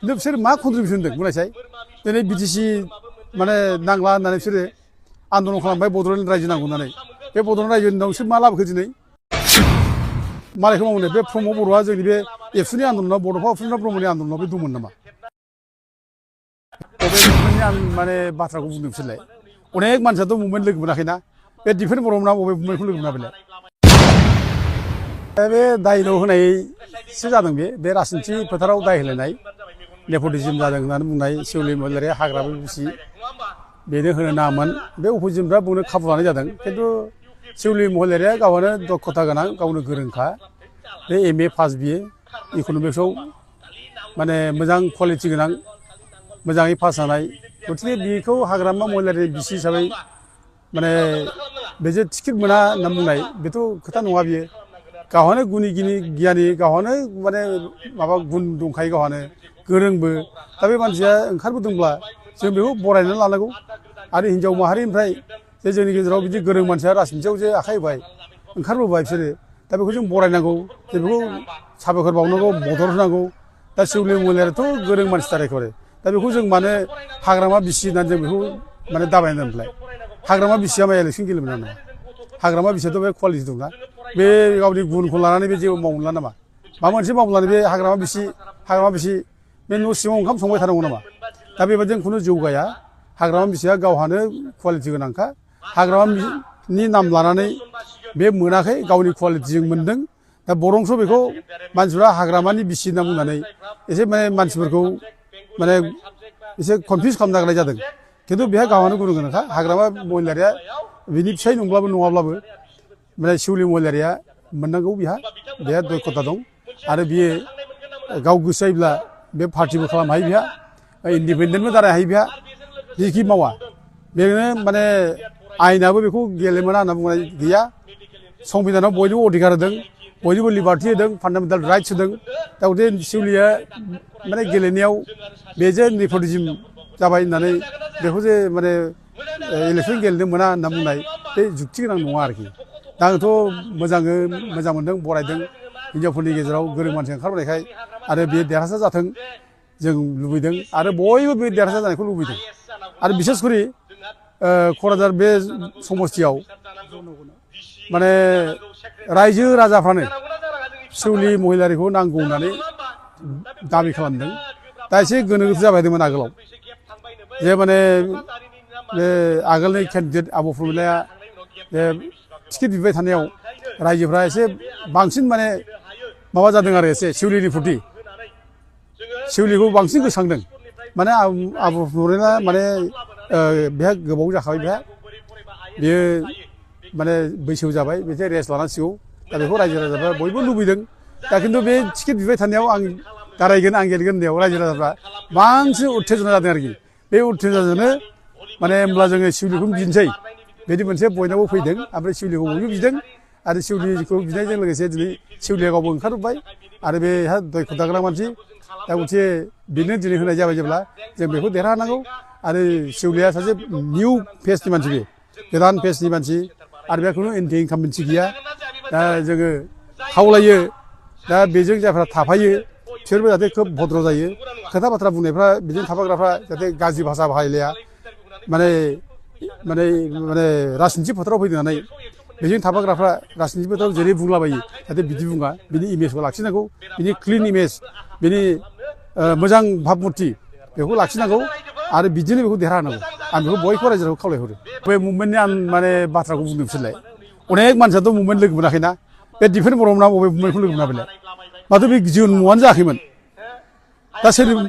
खिन्थु बिसोर मा कन्ट्रिबिउसन होदों बुंनायसाय दिनै बिटिसि माने नांला होननानै बिसोरो आन्दलन खालामबाय बड'लेण्ड रायजो नांगौ होननानै बे बड'लेण्ड रायजोनि उनाव बिसोर मा लाबोखो दिनै मालायखौ मावनो बे प्रमद बर'आ जोंनि बे एबसुनि आन्दलनाव बड'फा उपेन्द्र ब्रह्मनि आन्दलनाव बे दंमोन नामा बबे मुभमेन्टनि आं माने बाथ्राखौ बुंदों बिसोरलाय अनेक मानसियाथ' मुभमेन्ट लोगो मोनाखैना बे डिफेन्ड बर'मोना बबे मुभमेन्टखौ लोगो मोना बेलाय बे दायल' होनायसो जादों बे राजनिथि फोथाराव दाय होलायनाय नेपटिजिम जादों होननानै बुंनाय सेउलि महिलारिया हाग्राबो बिसि बेनो होनो नाङामोन बे अपोजिसनफ्रा बुंनो खाबु लानाय जादों खिन्थु सेउलि महिलारिया गावहानो दक्षता गोनां गावनो गोरोंखा बे एमए पास बिए इक'नमिक्सआव माने मोजां कुवालिटि गोनां मोजाङै पास जानाय गथिखे बेखौ हाग्रामा महिलारि बिसि हिसाबै माने बेजे टिकेट मोना होनना बुंनाय बेथ' खोथा नङा बियो गावहानो गुनि गियानि गावहानो माने माबा गुन दंखायो गावहानो गोरोंबो दा बे मानसिया ओंखारबोदोंब्ला जों बेखौ बरायनानै लानांगौ आरो हिन्जाव माहारिनिफ्राय जे जोंनि गेजेराव बिदि गोरों मानसिया राजनिथियाव जे आखाइ होबाय ओंखारबोबाय बिसोरो दा बेखौ जों बरायनांगौ जे बेखौ साबायखर बावनांगौ मदद होनांगौ दा सेउलि महिलारियाथ' गोरों मानसिथार एखेबारे दा बेखौ जों मानो हाग्रामा बिसि होननानै जों बेखौ माने दाबायना दोनफ्लाय हाग्रामा बिसिया मा इलेक्सन गेलेमोन नामा हाग्रामा बिसियाथ' बे कुवालिटि दंना बे गावनि गुनखौ लानानै बे जेबो मावला नामा माबा मोनसे मावलानो बे हाग्रामा बिसि बे न' सिङाव ओंखाम संबाय थानांगौ नामा दा बेबायदिजों खुनु जौगाया हाग्रामा बिसिया गावहानो कुवालिटि गोनांखा हाग्रामानि नाम लानानै बे मोनाखै गावनि कुवालिटिजों मोनदों दा बरंस' बेखौ मानसिफ्रा हाग्रामानि बिसि होनना बुंनानै एसे माने मानसिफोरखौ माने एसे कनफिउस खालामनो नागिरनाय जादों खिन्थु बेहा गावहानो गुन गोनांखा हाग्रामा महिलारिया बिनि फिसाय नङाब्लाबो माने सेउलि महिलारिया मोननांगौ बेहा दक्षता दं आरो बियो गाव गोसो जायोब्ला बे पार्टिबो खालामनो हायो बेहा इन्डिपेन्डेन्टबो जानो हायो बेहा जेखि मावा बेनो माने आयेनाबो बेखौ गेलेमोना होनना बुंनाय गैया संबिधानाव बयनोबो अधिकार होदों बयनोबो लिबार्टि होदों फान्डामेन्टेल राइट्स होदों दा गथे सेउलिया माने गेलेनायाव बेजे नेपटिजिम जाबाय होननानै बेखौ जे माने इलेक्सन गेलेनो मोना होनना बुंनाय बे जुक्ति गोनां नङा आरोखि दा आंथ' मोजां मोनदों बरायदों हिन्जावफोरनि गेजेराव गोरों मानसि ओंखारबोनायखाय आरो बे देरहासार जाथों जों लुबैदों आरो बयबो बे देरहासार जानायखौ लुबैदों आरो बिसेस करि क'क्राझार बे समस्तियाव माने रायजो राजाफ्रानो सेउलि महिलारिखौ नांगौ होननानै दाबि खालामदों दा एसे गोनो गोथो जाबायदोंमोन आगोलाव जे माने बे आगोलनि केन्डिडेट आब' प्रमिलाया बे टिकेट बिबाय थानायाव रायजोफ्रा एसे बांसिन माने माबा जादों आरो एसे सेउलिनि प्रति सेउलिखौ बांसिन गोसोखांदों माने आब' प्रमिला माने बेहा गोबाव जाखाबाय बेयो माने बैसो जाबाय बेसे रेस्ट लानांसिगौ दा बेखौ रायजो राजाफ्रा बयबो लुबैदों दा खिन्थु बे टिकेट बिबाय थानायाव आं दारायगोन आं गेलेगोन होननायाव रायजो राजाफ्रा बांसिन उत्तेजना जादों आरोखि बे उत्तेजनाजोंनो माने होमब्ला जोङो सेउलिखौनो बिनोसै बिदि मोनसे बयनावबो फैदों ओमफ्राय सेउलिखौ बयबो बिदों आरो सेउलिखौ बिनायजों लोगोसे दिनै सेउलिया गावबो ओंखारबोबाय आरो बेहा दक्षता गोनां मानसि दा गथिखे बेनो दिनै होनाय जाबाय जेब्ला जों बेखौ देरहानांगौ आरो सेउलिया सासे निउ फेसनि मानसि बे गोदान फेसनि मानसि आरो बेहा खुनु एन्टि इनकामबेन्सि गैया दा जोङो खावलायो दा बेजों जायफ्रा थाफायो बिसोरबो जाहाथे खोब भद्र जायो खोथा बाथ्रा बुंनायफ्रा बेजों थाफाग्राफ्रा जाहाथे गाज्रि भाषा बाहायलाया माने राजनिथि फोथाराव फैनानै बेजों थाफाग्राफ्रा राजनिथि फोथाराव जेरै बुंलाबायो जाहाथे बिदि बुङा बिनि इमेजखौ लाखिनांगौ बिनि क्लिन इमेज बिनि मोजां भाबमुर्ति बेखौ लाखिनांगौ आरो बिदिनो बेखौ देरहानांगौ आं बेखौ बयखौबो रायजोखौ खावलायहरो बे मुभमेन्टनि आं माने बाथ्राखौ बुंदों बिसोरलाय अनेक मानसियाथ' मुभमेन्ट लोगो मोनाखैना बे डिफेन्ड बर'मोना बबे मुभमेन्टखौ लोगो मोना बेलाय माथो बे जिउ मुङानो जायाखैमोन दा सोर